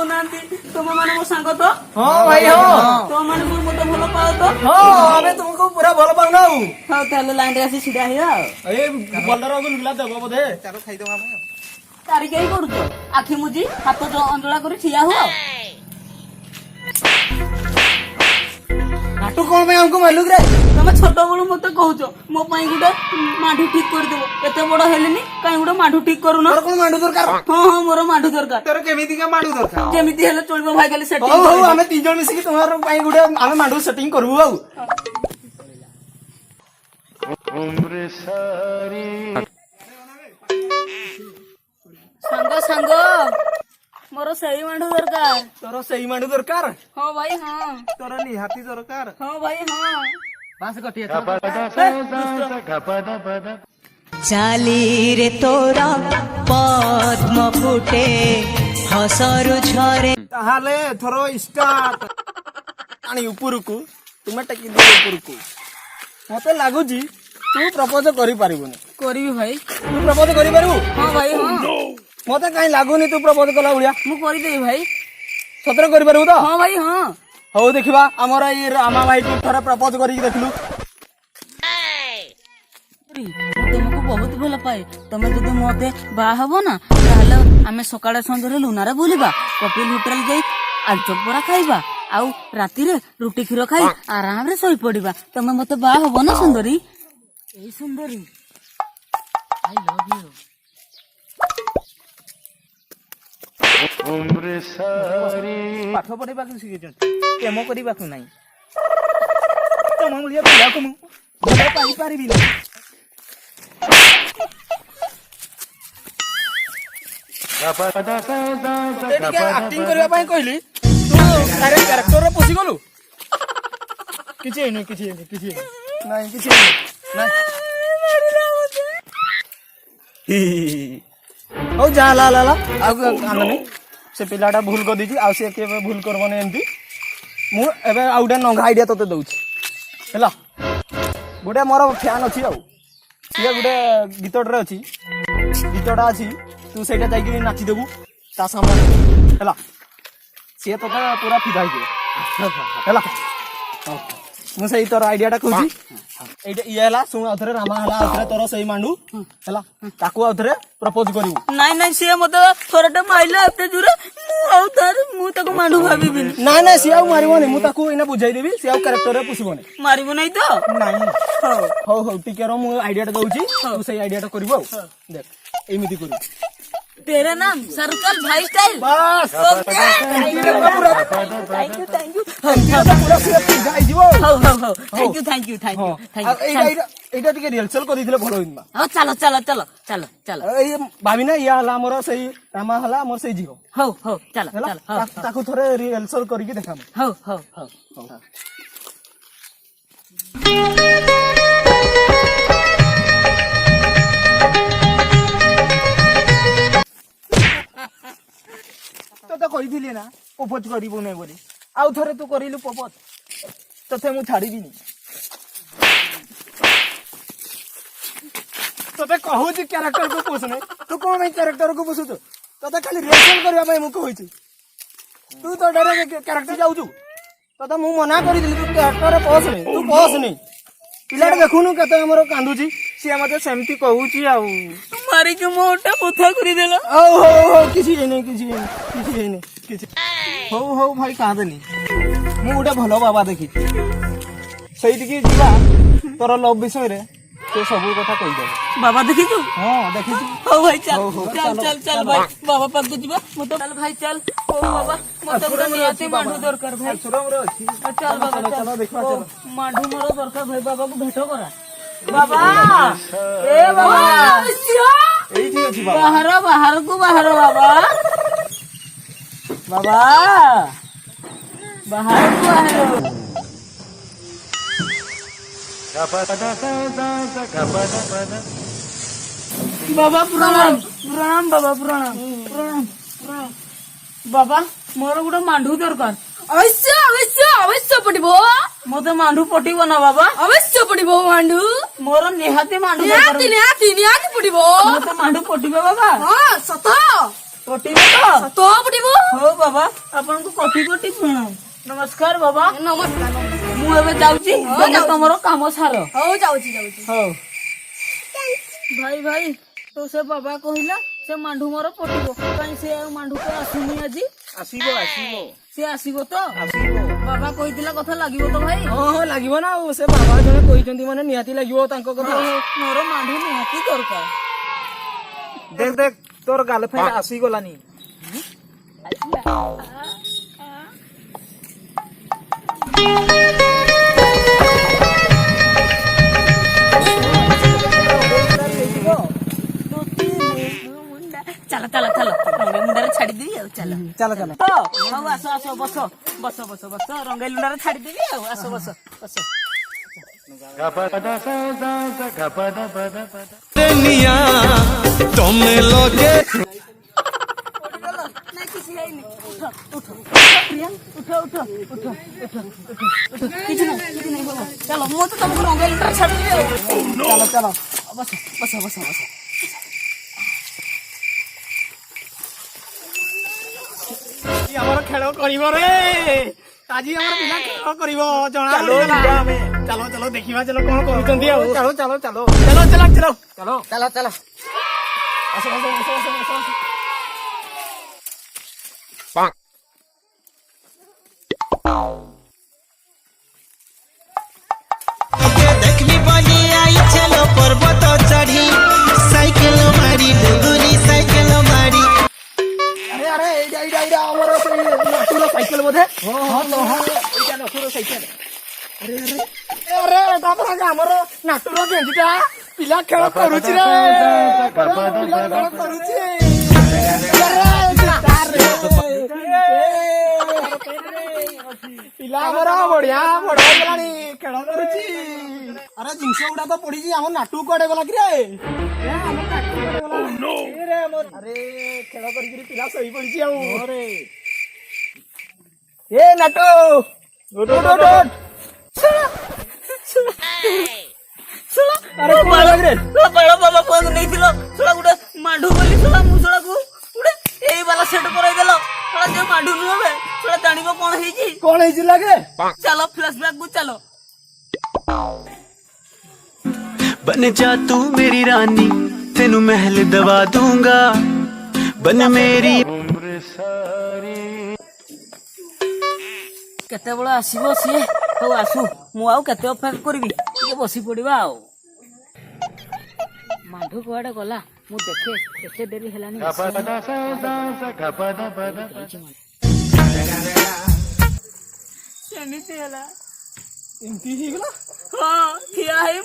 कहना तुम मैंने मो सांग तो हाँ भाई हाँ तुम मैंने मत भल पाओ तो हाँ आमे तुमको पूरा भल पाउना हाँ ताले लाइन रे आसी छिड़ा हिया ए बल्दर को लुला देबो बोधे चालो खाइदो आमे तारी कई करूछ आखि मुजी हाथ अंजला कर ठिया हुआ नाटू कोन में हमको मालूम रे तुम छोट बड़ू मत कहूछ मो पाई गुटे माठू ठीक कर देबो एते बड़ हेलेनी काई गुटे माठू ठीक करूना तोर कोन मांडू दरकार हाँ हाँ मोर माठू दरकार तोर केमिति का माडू दरकार जेमिति हेले चलबो भाई खाली सेटिंग हो हो हमें तीन जन मिसी तुम्हार पाई गुडे हमें मांडू सेटिंग करबू आउ सांग सांग मोर सही माठू दरकार तोर सही मांडू दरकार हाँ भाई हाँ तोर निहाती दरकार हाँ भाई हाँ पास कटिए चाली रे तोरा पद्म फुटे हसरु झरे ताहाले थरो स्टार्ट आनी उपरकू तुमे टेकी दे उपरकू मते लागुजी तू प्रपोज करि पारिबोनी करी भाई तू प्रपोज करि पारिबो हाँ भाई हाँ मते काई लागुनी तू प्रपोज कला उलिया मु करी देई भाई सतर करि पारिबो तो हाँ भाई हाँ हो देखिबा हमर ई रामा भाई को थरा प्रपोज करि देखलु तुमको बहुत भल पाए तुम जब मते बा हबो ना ताहले आमे सकाळे संजरे लुनारे बुलिबा कपिल होटल जाई आलचप बरा खाइबा आउ राती रे रोटी खीर खाई आराम रे सोई पड़िबा तुम मते बा हबो ना सुंदरी ए सुंदरी आई लव यू पाठ पढिबा कि सिके केमो करिबा कि नाही तम मुलिया पिला को भले पाई पारिबि ना एक्टिंग करबा पई कहली तू सारे कैरेक्टर रे पोसी गलु किछि नै नाही किछि नै हो जा ला ला ला आ कांदनी से पिलाटा भूल कर दीची आ से केबे भूल करबने एंती मु एबे आउडा नंगा आइडिया तते दउची हैला गोटे मोर फैन अछि आ सिया गोटे गीतडरे अछि गीतडा अछि तू सेटा जाई नाची देबू ता सामने हैला से तो पूरा फिदा ही हैला मु सही तोर आइडियाटा कहूची एटा इयाला सुन अथरे रामा हला अथरे तोर सही मांडू हैला ताकू अथरे प्रपोज करिवु नाइ नाइ से मते थोरटे माइले एते जुरे आउ तार मु ताको मांडू भाबिबि ना ना से आउ मारिबोनी मु ताकू इना बुझाई देबी से आउ कैरेक्टर रे पुसिबोनी मारिबो नै तो नाही हो हो टिके रो मु आइडियाटा दउची तू सही आइडियाटा करिवो देख एमिति करू तेरा नाम सर्कल भाई स्टाइल बस थैंक यू पूरा से जाई जीवो थैंक यू एटा टिके रिहर्सल कर दिथिले भलो इनबा हां चलो चलो चलो चलो चलो ए भाभी ना या हला मोर सही रामा हला मोर सही जीव हो चलो चलो ताकू थोरे रिहर्सल करिके देखाम हो तो कहिथिले ना प्रपोज करिबो नै बोली आउ थरे तू करिलु प्रपोज तथे मु छाड़ीबी नि तते कहू जे कैरेक्टर को पोसने तू कोन नै कैरेक्टर को पोसु तते खाली रिएक्शन करबा पई मु कहूची तू तो डरे कैरेक्टर जाउ छु तते मु मना करि दिली तू कैरेक्टर पोस नै तू पोस नै पिलाडे देखुनु कते हमरो कांदुची सिया मते सेमती कहूची आउ मारी के मोटा पोथा करी देला हो किछि नै हो भाई कांदनी मु गोटे भलो बाबा देखी सही की जीवा तोर लव विषय रे तो सब कथा कहि दे बाबा देखी तू हां देखी हो भाई चल भाई बाबा पाक जीवा मत चल भाई चल ओ बाबा मत गुडा नियाती मांडू दरकार भाई सुरम रे अछि चल बाबा चलो देखवा चलो मांडू मोर दरकार भाई बाबा को भेटो करा बाबा ए बाबा एठी अछि बाबा बाहर को बाहर बाबा बाहर को बाहर बाबा प्रणाम बाबा प्रणाम बाबा मोर गोटे मांडू दरकार अवश्य अवश्य अवश्य पड़िबो मते मांडू पटिबो ना बाबा अवश्य पड़िबो मांडू मोर निहाती मांडू दरकार निहाती पड़िबो मते मांडू पटिबो बाबा हां सत ପଟିବ ତ तो पटिबो ହଉ ବାବା ଆପଣଙ୍କୁ କୋଟି କୋଟି ପ୍ରଣାମ। ନମସ୍କାର ବାବା। नमस्कार ମୁଁ ଏବେ ଯାଉଛି ତମେ ତମର କାମ ସାର। हो जाउची जाउची ହଉ ଭାଇ ଭାଇ ତ ସେ ବାବା କହିଲା ସେ ମାଣ୍ଡୁ ମୋର ପଟିବ କାହିଁ ସେ ଆଉ ମାଣ୍ଡୁ ତ ଆସୁନି ଆଜି। ଆସିବ ଆସିବ ସେ ଆସିବ ତ ଆସିବ। ବାବା କହିଥିଲା କଥା ଲାଗିବ ତ ଭାଇ। ହଁ ହଁ ଲାଗିବ ନା ଆଉ ସେ ବାବା ଜଣେ କହିଛନ୍ତି ମାନେ ନିହାତି ଲାଗିବ ତାଙ୍କ କଥା। ମୋର ମାଣ୍ଡୁ ନିହାତି ଦରକାର। देख देख तोर गर्लफ्रेंड आसी गलानी ଚାଲ ଚାଲ ଚାଲ ରଙ୍ଗେଇ ମୁଣ୍ଡରେ ଛାଡିଦେବି ଆଉ ଚାଲ ଚାଲ ଚାଲ ତ ହଉ ଆସ ଆସ ବସ ବସ ବସ ବସ ରଙ୍ଗେଇ ଲୁଣ୍ଡାରେ ଛାଡିଦେବି ଆଉ ଆସ ବସ ବସ। ତମେ ଲଗେ ନାଇଁ କିଛି ହେଇନି ଉଠ ଉଠ ପ୍ରିୟା ଉଠ ଉଠ ଉଠ ଉଠ ଉଠ କିଛି ନାହିଁ ବାବା ଚାଲ ମୁଁ ତ ତମକୁ ରଙ୍ଗେଇ ଲୁଣ୍ଡାରେ ଛାଡିଦେବି ଆଉ ଚାଲ ଚାଲ ବସ ବସ ବସ ବସ। ଆଜି ଆମର ଖେଳ କରିବ ରେ ଆଜି ଆମର ପିଲା ଖେଳ କରିବ ଜଣା चलो ପଡିଗଲା। जिया में ଚାଲ ଚାଲ ଦେଖିବା ଚାଲ କଣ କରୁଛନ୍ତି ଆଉ ଚାଲ ଚାଲ ଚାଲ ଚାଲ ଚାଲ ଚାଲ ଚାଲ ଚାଲ ଚାଲ ଆସ ଆସ ଆସ ଆସ ଆସ ଆସ। देखली बनी आई चलो पर्वत चढ़ी साइकिल मारी डुगुरी साइकिल मारी ଆରେ ଆରେ ଏଇଟା ଏଇଟା ଏଇଟା ଆମର ସେଇ ନାଟୁର ସାଇକେଲ ବୋଧେ ହଁ ତ ହଁ ଏଇଟା ନସୁର ସାଇକେଲ ଆରେ ଏଟା ପରା ଆମର ନାଟୁର ଗେଞ୍ଜିଟା ପିଲା ଖେଳ କରୁଛି ରେ ପିଲା ଖେଳ କରୁଛି ପିଲା ଆମର ବଢିଆ ବଡ ହେଇଗଲାଣି ଖେଳ କରୁଛି। ଆରେ ଜିନିଷ ଗୁଡା ତ ପଡିଛି ଆମ ନାଟୁ କୁଆଡେ ଗଲା କି ରେ ଆରେ ଖେଳ କରିକିରି ପିଲା ଶୋଇ ପଡିଛି ଆଉ ଏ ନାଟୁ ଉଠ, ଉଠ, ଉଠ, ଉଠ। ଆରେ କଣ ହେଲା କିରେ? ବାଳ ବାବା କୁଆକୁ ନେଇଥିଲ ଶଳା ଗୋଟେ ମାଣ୍ଡୁ ବୋଲି ଶଳା ମୁଁ ଶଳାକୁ ଗୋଟେ ଏଇ ବାଲା ସେଟ୍ କରାଇଦେଲ ଶଳା ଯେ ମାଣ୍ଡୁ ନୁହେଁ ବେ ଶଳା ଜାଣିବ କଣ ହେଇଛି। କଣ ହେଇଛି ଲାଗେ ଚାଲ ଫ୍ଲାଶବ୍ୟାକ୍ କୁ ଚାଲ। बन जा तू मेरी रानी तेनू महल दवा दूंगा बन मेरी କେତେବେଳେ ଆସିବ ସିଏ ହଉ ଆସୁ ମୁଁ ଆଉ କେତେ ଅପେକ୍ଷା କରିବି ଟିକେ ବସି ପଡିବା ଆଉ। ମାଣ୍ଡୁ କୁଆଡେ ଗଲା ମୁଁ ଦେଖେ କେତେ ଡେରି ହେଲାନି ସେମିତି ହେଲା ଏମିତି ହେଇଗଲା ହଁ ଠିଆ ହେଇ